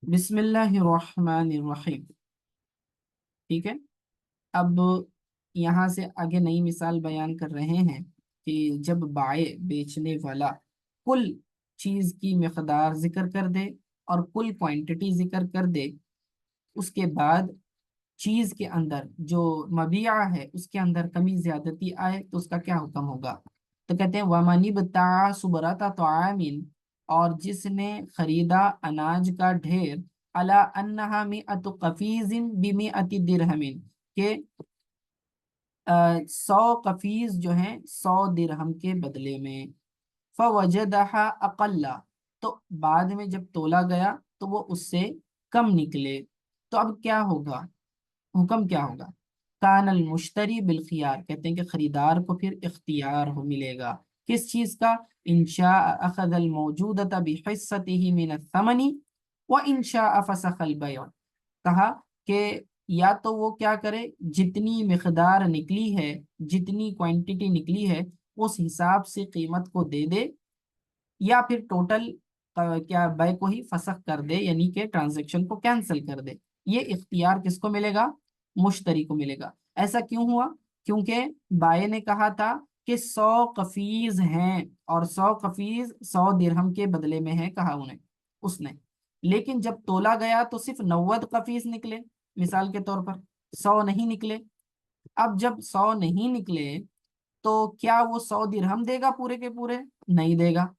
बिस्मिल्लाहिर्रहमानिर्रहीम। ठीक है। अब यहाँ से आगे नई मिसाल बयान कर रहे हैं कि जब बाय बेचने वाला कुल चीज़ की मिकदार जिक्र कर दे और कुल क्वांटिटी जिक्र कर दे, उसके बाद चीज़ के अंदर जो मबिया है उसके अंदर कमी ज्यादती आए तो उसका क्या हुक्म होगा। तो कहते हैं वमनी बता सुबरता तो आमिन, और जिसने खरीदा अनाज का ढेर अला अन्नहा मिअतु कफीजिन बिमिअति दिरहमिन, के 100 कफीज जो हैं 100 दिरहम के बदले में। फवजदहा अकल्ला, तो बाद में जब तोला गया तो वो उससे कम निकले, तो अब क्या होगा, हुक्म क्या होगा। कान अल मुश्तरी बिल खियार, कहते हैं कि खरीदार को फिर इख्तियार हो मिलेगा किस चीज का। इंशा अखद अल मौजूदता बिहिस्सतिही मिन अथ-थमनी व इंशा फसख अल बै', कहा कि या तो वो क्या करे, जितनी मिकदार निकली है, जितनी क्वांटिटी निकली है उस हिसाब से कीमत को दे दे, या फिर टोटल क्या बाय को ही फसख कर दे, यानी कि ट्रांजैक्शन को कैंसिल कर दे। ये इख्तियार किसको मिलेगा, मुश्तरी को मिलेगा। ऐसा क्यों हुआ, क्योंकि बाय ने कहा था कि 100 कफीज हैं और 100 कफीज 100 दिरहम के बदले में है, कहा उन्हें उसने। लेकिन जब तोला गया तो सिर्फ 90 कफीज निकले, मिसाल के तौर पर 100 नहीं निकले। अब जब 100 नहीं निकले तो क्या वो 100 दिरहम देगा पूरे के पूरे, नहीं देगा।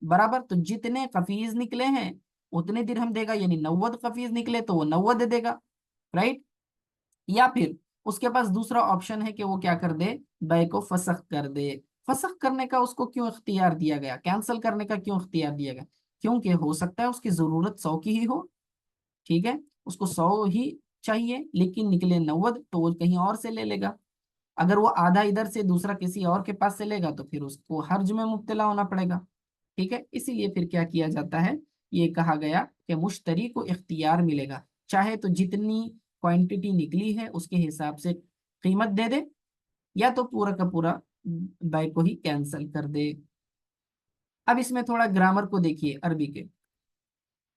बराबर, तो जितने कफीज निकले हैं उतने दिरहम देगा, यानी 90 कफीज निकले तो वो 90 देगा। राइट। या फिर उसके पास दूसरा ऑप्शन है कि वो क्या कर दे, बै को फसख कर दे। फसख करने का उसको क्यों इख्तियार दिया गया, कैंसिल करने का क्यों इख्तियार दिया गया, क्योंकि हो सकता है उसकी जरूरत 100 की ही हो। ठीक है, उसको 100 ही चाहिए लेकिन निकले 90, तो वो कहीं और से ले लेगा। अगर वो आधा इधर से दूसरा किसी और के पास से लेगा तो फिर उसको हर्ज में मुब्तला होना पड़ेगा। ठीक है, इसीलिए फिर क्या किया जाता है, ये कहा गया कि मुश्तरी को इख्तियार मिलेगा, चाहे तो जितनी क्वांटिटी निकली है उसके हिसाब से कीमत दे दे, या तो पूरा का पूरा बाय को ही कैंसिल कर दे। अब इसमें थोड़ा ग्रामर को देखिए अरबी के।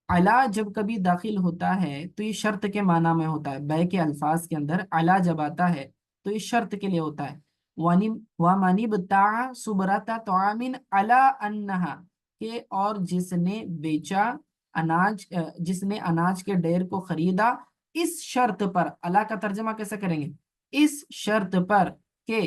अला जब कभी दाखिल होता है तो ये शर्त के माना में होता है, बै के अल्फाज के अंदर अला जब आता है तो ये शर्त के लिए होता है। वानी वामानी बता सुबरता तोमिन अला अन्नहा, के और जिसने बेचा अनाज जिसने अनाज के ढेर को खरीदा इस शर्त पर, अला का तर्जमा कैसे करेंगे, इस शर्त पर के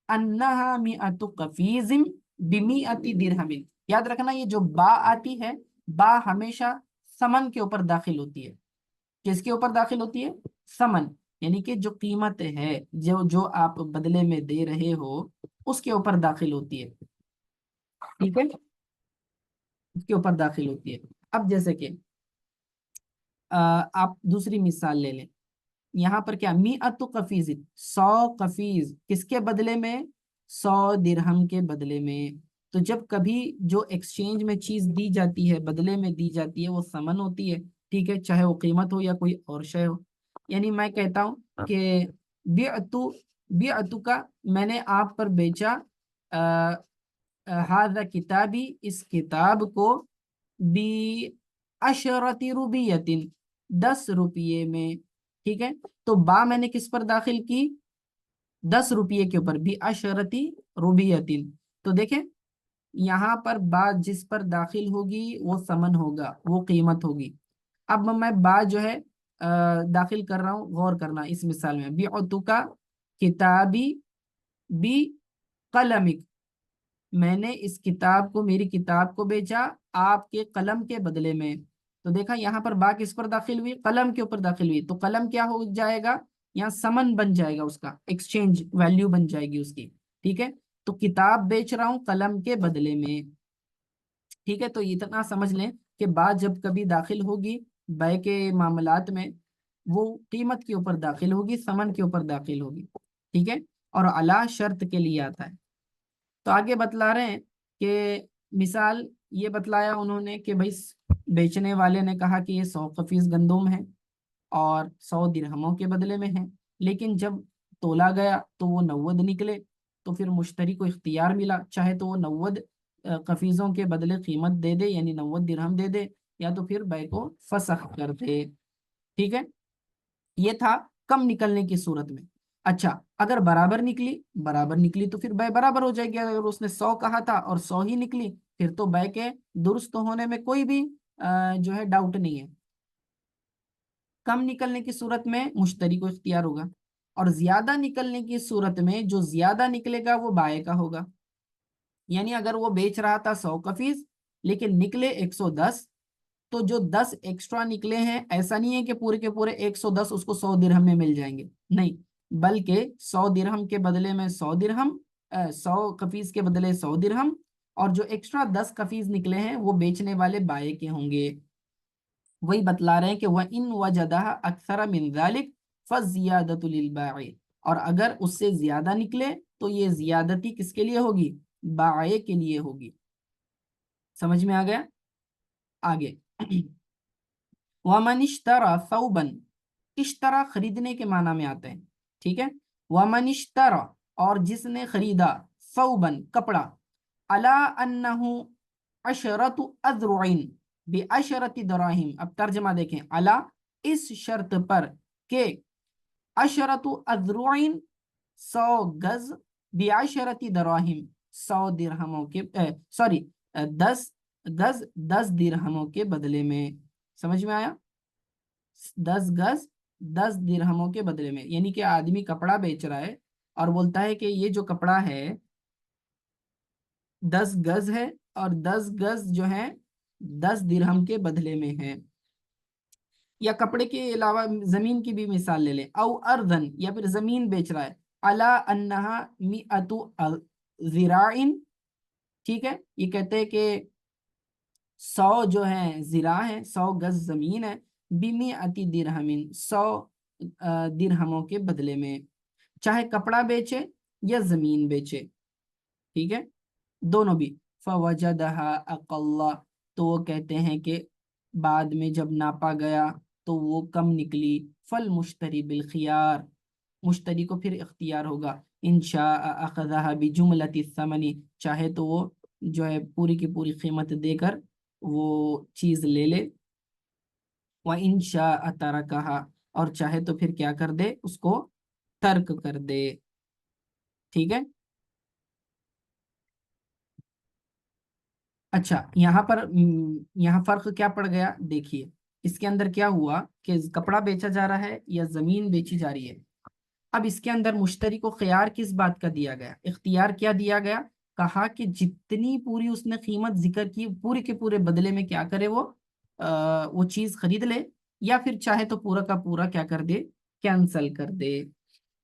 अन्नहा मिअतु कफीजिम बिमिअति दिरहमिन। याद रखना ये जो बा आती है, बा हमेशा समन के ऊपर दाखिल होती है। किसके ऊपर दाखिल होती है, समन, यानी कि जो कीमत है, जो जो आप बदले में दे रहे हो उसके ऊपर दाखिल होती है। ठीक है, उसके ऊपर दाखिल होती है। अब जैसे कि आप दूसरी मिसाल ले लें। यहाँ पर क्या, मी अतु कफीज, 100 कफीज किसके बदले में, 100 दिरहम के बदले में। तो जब कभी जो एक्सचेंज में चीज दी जाती है, बदले में दी जाती है, वो समन होती है। ठीक है, चाहे वो कीमत हो या कोई और शय हो। यानी मैं कहता हूँ कि बिअतु, बिअतु का मैंने आप पर बेचा, हादा किताबी, इस किताब को, बी अशरती रुबियतिन, 10 रुपये में। ठीक है, तो बा मैंने किस पर दाखिल की, 10 रुपये के ऊपर, भी अशरती रुबियतिन। तो देखें यहाँ पर बा जिस पर दाखिल होगी वो समन होगा, वो कीमत होगी। अब मैं बा जो है दाखिल कर रहा हूँ, गौर करना इस मिसाल में, बी का किताबी बी कलमिक, मैंने इस किताब को, मेरी किताब को बेचा आपके कलम के बदले में। तो देखा यहाँ पर बा किस पर दाखिल हुई, कलम के ऊपर दाखिल हुई, तो कलम क्या हो जाएगा, यहाँ समन बन जाएगा, उसका एक्सचेंज वैल्यू बन जाएगी उसकी। ठीक है, तो किताब बेच रहा हूँ कलम के बदले में। ठीक है, तो इतना समझ लें कि बा जब कभी दाखिल होगी बै के मामलात में, वो कीमत के ऊपर दाखिल होगी, समन के ऊपर दाखिल होगी। ठीक है, और अला शर्त के लिए आता है। तो आगे बतला रहे हैं कि मिसाल ये बतलाया उन्होंने कि भाई बेचने वाले ने कहा कि ये 100 कफीज गंदुम है और 100 दिरहमों के बदले में है, लेकिन जब तोला गया तो वो 90 निकले। तो फिर मुश्तरी को इख्तियार मिला, चाहे तो वो 90 कफीजों के बदले कीमत दे दे, यानी 90 दिरहम दे दे, या तो फिर बै को फसख कर दे। ठीक है, ये था कम निकलने की सूरत में। अच्छा, अगर बराबर निकली तो फिर बै बराबर हो जाएगी। अगर उसने 100 कहा था और 100 ही निकली, फिर तो बै के दुरुस्त होने में कोई भी जो है डाउट नहीं है। कम निकलने की सूरत में मुश्तरी को इख्तियार होगा, और ज्यादा निकलने की सूरत में जो ज्यादा निकलेगा वो बाय का होगा। यानी अगर वो बेच रहा था 100 का फीस, लेकिन निकले 110, तो जो 10 एक्स्ट्रा निकले हैं, ऐसा नहीं है कि पूरे के पूरे 110 उसको 100 दिरहम में मिल जाएंगे, नहीं, बल्कि 100 दिरहम के बदले में 100 दिरहम, 100 कफीज के बदले 100 दिरहम, और जो एक्स्ट्रा 10 कफीज निकले हैं वो बेचने वाले बाय के होंगे। वही बतला रहे हैं कि वह इन वजदह अक्सर मिन जालिक फजियादतु लिल बाई, और अगर उससे ज्यादा निकले तो ये ज्यादती किसके लिए होगी? बाय के लिए होगी। समझ में आ गया? आगे वमन इश्तरा सौबन, इश्तरा खरीदने के माना में आते हैं। ठीक है, वमन इश्तरा, और जिसने खरीदा, सौबन कपड़ा, अला अन्नहु अशरतु अज़रुइन बिअशरति दराहिम। अब तर्जमा देखें, अला इस शर्त पर के अशरतु अज़रुइन 100 गज, बिअशरति दराहिम 100 दिरहमों के, सॉरी 10 गज 10 दिरहमों के बदले में। समझ में आया? 10 गज 10 दिरहमों के बदले में, यानी कि आदमी कपड़ा बेच रहा है और बोलता है कि ये जो कपड़ा है 10 गज है, और 10 गज जो है 10 दिरहम के बदले में है। या कपड़े के अलावा जमीन की भी मिसाल ले लें, औ अर्दन, या फिर जमीन बेच रहा है, अला अन्नहा मिअतु ज़िराइन। ठीक है, ये कहते हैं कि 100 जो है जिरा है, 100 गज जमीन है, बिमिअति दिरहमिन 100 दिरहमों के बदले में, चाहे कपड़ा बेचे या जमीन बेचे। ठीक है, दोनों भी। फवजदहा अकल्ला, तो वो कहते हैं कि बाद में जब नापा गया तो वो कम निकली। फल मुश्तरी बिल खियार, मुश्तरी को फिर इख्तियार होगा, इंशा अखज़हा बिजुमलति समनी, चाहे तो वो जो है पूरी की पूरी कीमत देकर वो चीज ले ले, व इंशा तरकहा, और चाहे तो फिर क्या कर दे, उसको तर्क कर दे। ठीक है। अच्छा, यहाँ फर्क क्या पड़ गया देखिए, इसके अंदर क्या हुआ कि कपड़ा बेचा जा रहा है या जमीन बेची जा रही है। अब इसके अंदर मुश्तरी को ख्यार किस बात का दिया गया, इख्तियार क्या दिया गया? कहा कि जितनी पूरी उसने कीमत जिक्र की, पूरे के पूरे बदले में क्या करे वो, वो चीज खरीद ले, या फिर चाहे तो पूरा का पूरा क्या कर दे, कैंसल कर दे।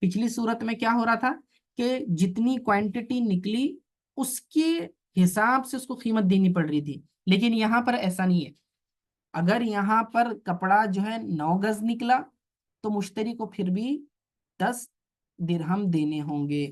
पिछली सूरत में क्या हो रहा था कि जितनी क्वांटिटी निकली उसके हिसाब से उसको कीमत देनी पड़ रही थी, लेकिन यहाँ पर ऐसा नहीं है। अगर यहाँ पर कपड़ा जो है 9 गज निकला, तो मुश्तरी को फिर भी 10 दिरहम देने होंगे।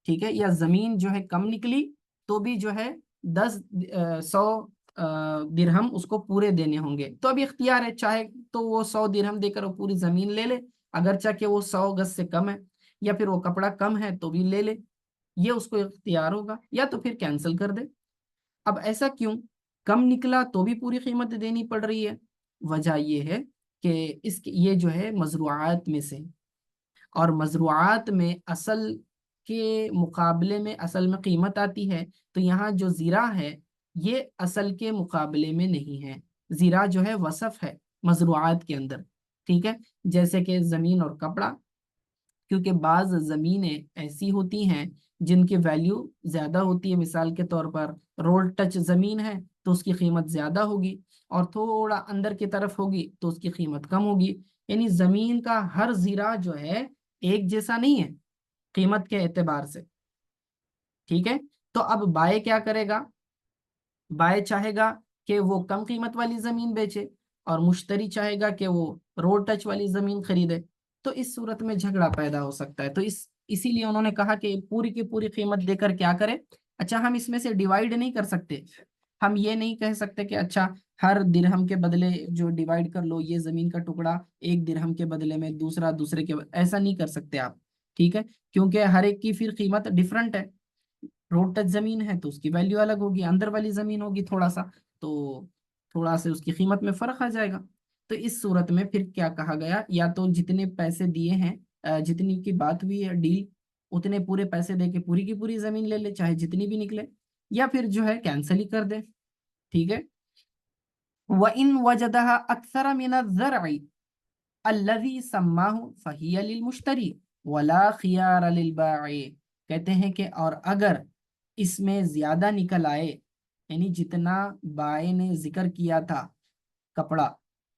ठीक है, या जमीन जो है कम निकली तो भी जो है 100 दिरहम उसको पूरे देने होंगे। तो अभी इख्तियार है, चाहे तो वो 100 दिरहम देकर वो पूरी जमीन ले ले, अगर चाहे वो 100 गज से कम है, या फिर वो कपड़ा कम है तो भी ले ले, ये उसको इख्तियार होगा, या तो फिर कैंसिल कर दे। अब ऐसा क्यों? कम निकला तो भी पूरी कीमत देनी पड़ रही है। वजह ये है कि इसके ये जो है मजरूआत में से, और मजरूआत में असल के मुकाबले में असल में कीमत आती है। तो यहाँ जो ज़ीरा है ये असल के मुकाबले में नहीं है। ज़ीरा जो है वसफ है मजरूआत के अंदर। ठीक है, जैसे कि ज़मीन और कपड़ा, क्योंकि बाज ज़मीनें ऐसी होती हैं जिनकी वैल्यू ज़्यादा होती है। मिसाल के तौर पर रोड टच ज़मीन है तो उसकी कीमत ज़्यादा होगी, और थोड़ा अंदर की तरफ होगी तो उसकी कीमत कम होगी। यानी ज़मीन का हर ज़ीरा जो है एक जैसा नहीं है कीमत के एतबार से। ठीक है, तो अब बाय क्या करेगा? बाय चाहेगा कि वो कम कीमत वाली ज़मीन बेचे, और मुश्तरी चाहेगा कि वो रोड टच वाली ज़मीन खरीदे। तो इस सूरत में झगड़ा पैदा हो सकता है। तो इसीलिए उन्होंने कहा कि पूरी की पूरी कीमत देकर क्या करे। अच्छा, हम इसमें से डिवाइड नहीं कर सकते। हम ये नहीं कह सकते कि अच्छा हर दिरहम के बदले जो डिवाइड कर लो, ये जमीन का टुकड़ा एक दिरहम के बदले में, दूसरा दूसरे के ऐसा नहीं कर सकते आप। ठीक है, क्योंकि हर एक की फिर कीमत डिफरेंट है। रोड टच जमीन है तो उसकी वैल्यू अलग होगी, अंदर वाली जमीन होगी थोड़ा सा, तो थोड़ा से उसकी कीमत में फर्क आ जाएगा। तो इस सूरत में फिर क्या कहा गया, या तो जितने पैसे दिए हैं, जितनी की बात हुई है डील, उतने पूरे पैसे दे के पूरी की पूरी जमीन ले ले, चाहे जितनी भी निकले, या फिर जो है कैंसिल ही कर दे। ठीक है। व इन वजदहा अक्सर मिन ज़रई अल्लज़ी सम्माहु फहिय लिलमुश्तरी वला खियार लिलबाई। कहते हैं कि और अगर इसमें ज्यादा निकल आए, यानी जितना बाय ने जिक्र किया था कपड़ा,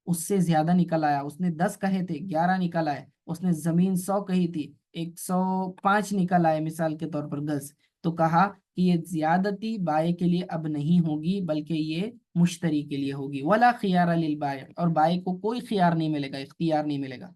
उससे ज्यादा निकल आया, उसने 10 कहे थे 11 निकल आए, उसने जमीन 100 कही थी 105 निकल आए मिसाल के तौर पर गज, तो कहा कि ये ज्यादती बाय के लिए अब नहीं होगी, बल्कि ये मुश्तरी के लिए होगी। वला खियार लिल बाय, और बाय को कोई खियार नहीं मिलेगा, इख्तियार नहीं मिलेगा।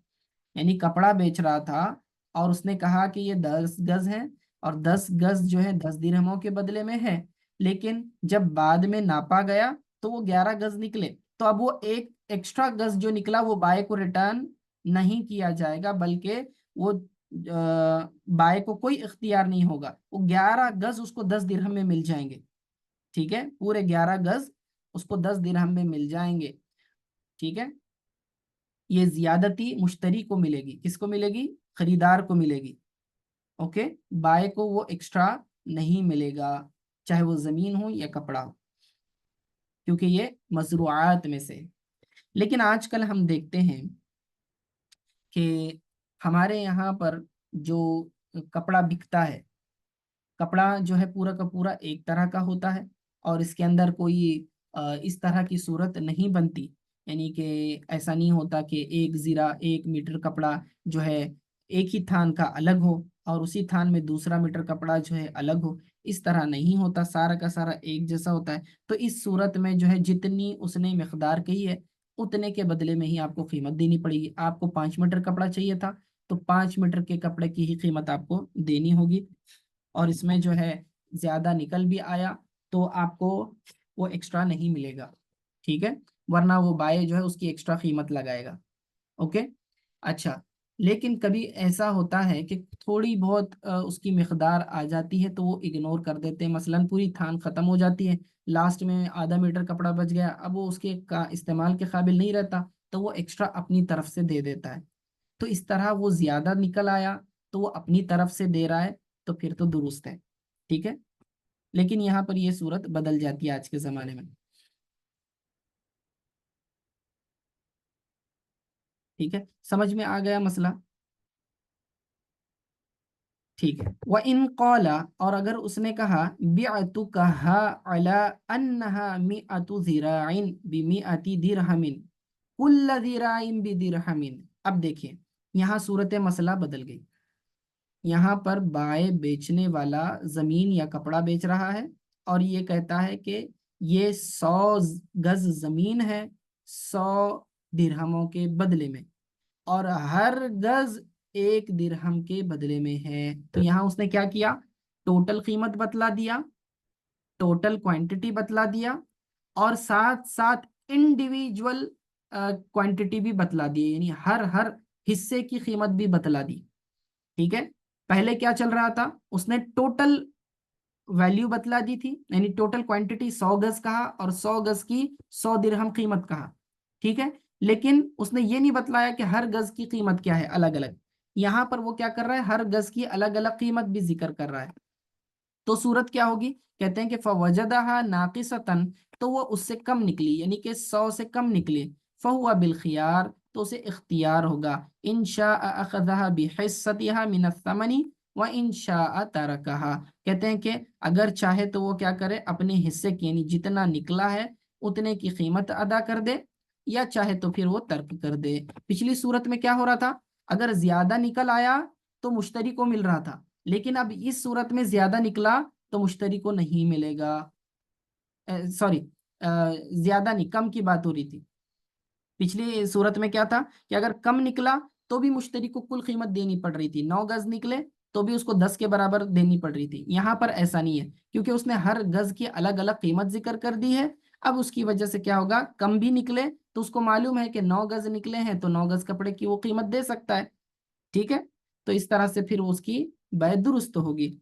यानी कपड़ा बेच रहा था और उसने कहा कि ये 10 गज है, और 10 गज जो है 10 दिरहमों के बदले में है, लेकिन जब बाद में नापा गया तो वो 11 गज निकले, तो अब वो एक एक्स्ट्रा गज जो निकला वो बाय को रिटर्न नहीं किया जाएगा, बल्कि वो बाय को कोई इख्तियार नहीं होगा, वो 11 गज उसको 10 दिरहम में मिल जाएंगे। ठीक है, पूरे 11 गज उसको 10 दिरहम में मिल जाएंगे। ठीक है, ये ज्यादती मुश्तरी को मिलेगी, किसको मिलेगी, खरीदार को मिलेगी। ओके, बाय को वो एक्स्ट्रा नहीं मिलेगा, चाहे वो जमीन हो या कपड़ा हो, क्योंकि ये मजरूआत में से है। लेकिन आजकल हम देखते हैं कि हमारे यहाँ पर जो कपड़ा बिकता है, कपड़ा जो है पूरा का पूरा एक तरह का होता है, और इसके अंदर कोई इस तरह की सूरत नहीं बनती, यानी कि ऐसा नहीं होता कि एक जीरा 1 मीटर कपड़ा जो है एक ही थान का अलग हो, और उसी थान में दूसरा मीटर कपड़ा जो है अलग हो। इस तरह नहीं होता, सारा का सारा एक जैसा होता है। तो इस सूरत में जो है जितनी उसने मिकदार कही है, उतने के बदले में ही आपको कीमत देनी पड़ेगी। आपको 5 मीटर कपड़ा चाहिए था, तो 5 मीटर के कपड़े की ही कीमत आपको देनी होगी, और इसमें जो है ज्यादा निकल भी आया तो आपको वो एक्स्ट्रा नहीं मिलेगा। ठीक है, वरना वो बाय जो है उसकी एक्स्ट्रा कीमत लगाएगा। ओके। अच्छा, लेकिन कभी ऐसा होता है कि थोड़ी बहुत उसकी मिकदार आ जाती है तो वो इग्नोर कर देते हैं, मसलन पूरी थान खत्म हो जाती है, लास्ट में आधा मीटर कपड़ा बच गया, अब वो उसके का इस्तेमाल के काबिल नहीं रहता, तो वो एक्स्ट्रा अपनी तरफ से दे देता है। तो इस तरह वो ज्यादा निकल आया तो वो अपनी तरफ से दे रहा है, तो फिर तो दुरुस्त है। ठीक है, लेकिन यहाँ पर ये सूरत बदल जाती है आज के जमाने में। ठीक है, समझ में आ गया मसला। ठीक है, व इन कौला, और अगर उसने कहा बिअतु कहा अला अन्नहा मिअतु ज़िराइन बिमिअति दिरहमिन कुल्ल ज़िराइन बिदिरहमिन। अब देखिए, यहाँ सूरत मसला बदल गई। यहाँ पर बाय बेचने वाला जमीन या कपड़ा बेच रहा है, और ये कहता है कि ये 100 गज जमीन है 100 दिरहमों के बदले में, और हर गज 1 दिरहम के बदले में है। तो यहाँ उसने क्या किया, टोटल कीमत बतला दिया, टोटल क्वांटिटी बतला दिया, और साथ साथ इंडिविजुअल क्वांटिटी भी बतला दी, यानी हर हर हिस्से की कीमत भी बतला दी। ठीक है, पहले क्या चल रहा था, उसने टोटल वैल्यू बतला दी थी, यानी टोटल क्वांटिटी 100 गज कहा, और 100 गज की 100 दिरहम कीमत कहा। ठीक है, लेकिन उसने ये नहीं बतलाया कि हर गज की कीमत क्या है अलग अलग। यहां पर वो क्या कर रहा है, हर गज की अलग अलग कीमत भी जिक्र कर रहा है। तो सूरत क्या होगी, कहते हैं कि फवजदहा नाकिसतन, तो वो उससे कम निकली, यानी कि 100 से कम निकली, फहुआ बिल खियार, तो उसे इख्तियार होगा, इन शाअ अखज़हा बिहिस्सतिहा मिन अथ-थमनी व इन शाअ तरकहा। कहते हैं कि अगर चाहे तो वो क्या करे, अपने हिस्से की यानी जितना निकला है उतने की कीमत अदा कर दे, या चाहे तो फिर वो तर्क कर दे। पिछली सूरत में क्या हो रहा था, अगर ज्यादा निकल आया तो मुश्तरी को मिल रहा था, लेकिन अब इस सूरत में ज्यादा निकला तो मुश्तरी को नहीं मिलेगा। सॉरी, ज्यादा नहीं, कम की बात हो रही थी। पिछली सूरत में क्या था कि अगर कम निकला तो भी मुश्तरी को कुल कीमत देनी पड़ रही थी, 9 गज निकले तो भी उसको 10 के बराबर देनी पड़ रही थी। यहाँ पर ऐसा नहीं है, क्योंकि उसने हर गज की अलग अलग कीमत जिक्र कर दी है। अब उसकी वजह से क्या होगा, कम भी निकले तो उसको मालूम है कि 9 गज निकले हैं तो 9 गज कपड़े की वो कीमत दे सकता है। ठीक है, तो इस तरह से फिर उसकी बै दुरुस्त होगी।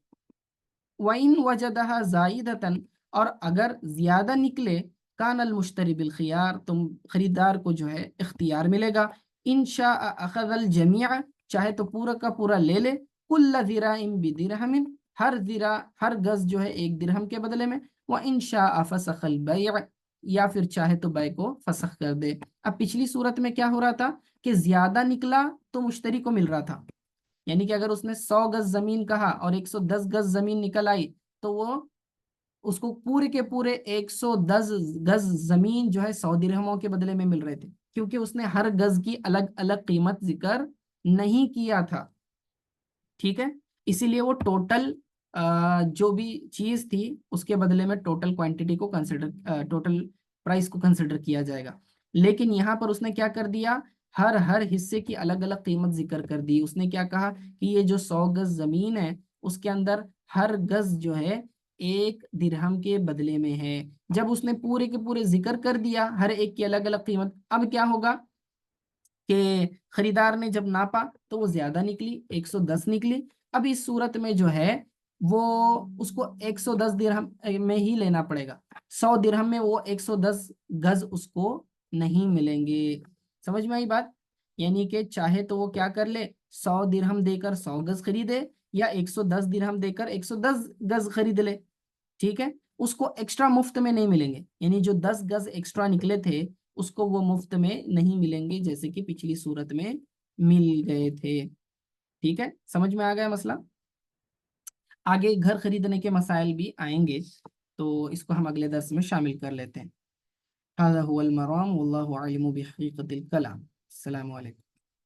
वाइन वजदहा जाइदतन, और अगर ज्यादा निकले کان المشتری بالخیار، تم خریدار کو جو ہے اختیار ملے گا، ان شاء اخذ الجمیع، چاہے تو پورا کا پورا لے لے، کل ذراع بدرہم، ہر ذرا ہر گز جو ہے ایک درہم کے بدلے میں، وہ ان شاء فسخ البیع، یا پھر چاہے تو بیع کو فسخ کر دے۔ اب پچھلی صورت میں کیا ہو رہا تھا کہ زیادہ نکلا تو مشتری کو مل رہا تھا، یعنی کہ اگر اس نے 100 گز زمین کہا اور 110 گز زمین نکل آئی تو وہ اس کو پورے کے پورے 110 گز زمین جو ہے 100 درہموں کے بدلے میں مل رہے تھے، کیونکہ اس نے ہر گز کی الگ الگ قیمت ذکر نہیں کیا تھا، ٹھیک ہے۔ اسی لیے وہ ٹوٹل جو بھی چیز تھی اس کے بدلے میں ٹوٹل کوانٹٹی کو کنسیڈر، ٹوٹل پرائس کو کنسیڈر کیا جائے گا۔ لیکن یہاں پر اس نے کیا کر دیا، ہر حصے کی الگ الگ قیمت ذکر کر دی۔ اس نے کیا کہا کہ یہ جو 100 گز زمین ہے اس کے اندر ہر گز جو ہے 1 درہم کے بدلے میں ہے۔ جب اس نے پورے کے پورے ذکر کر دیا ہر ایک کی الگ الگ قیمت، اب کیا ہوگا کہ خریدار نے جب ناپا تو وہ زیادہ نکلی، 110 نکلی۔ اب اس صورت میں جو ہے وہ اس کو 110 درہم میں ہی لینا پڑے گا، 100 درہم میں وہ 110 گز اس کو نہیں ملیں گے۔ سمجھ میں آئی بات؟ یعنی کہ چاہے تو وہ کیا کر لے، 100 درہم دے کر 100 گز خریدے، یا 110 درہم دے کر 110 گز خرید لے، ٹھیک ہے۔ اس کو ایکسٹرا مفت میں نہیں ملیں گے، یعنی جو 10 گز ایکسٹرا نکلے تھے اس کو وہ مفت میں نہیں ملیں گے، جیسے کہ پچھلی صورت میں مل گئے تھے، ٹھیک ہے۔ سمجھ میں آ گیا مسئلہ؟ آگے گھر خریدنے کے مسائل بھی آئیں گے، تو اس کو ہم اگلے درس میں شامل کر لیتے ہیں۔ هذا هو المرام والله أعلم بحقيقة الكلام۔ السلام علیکم۔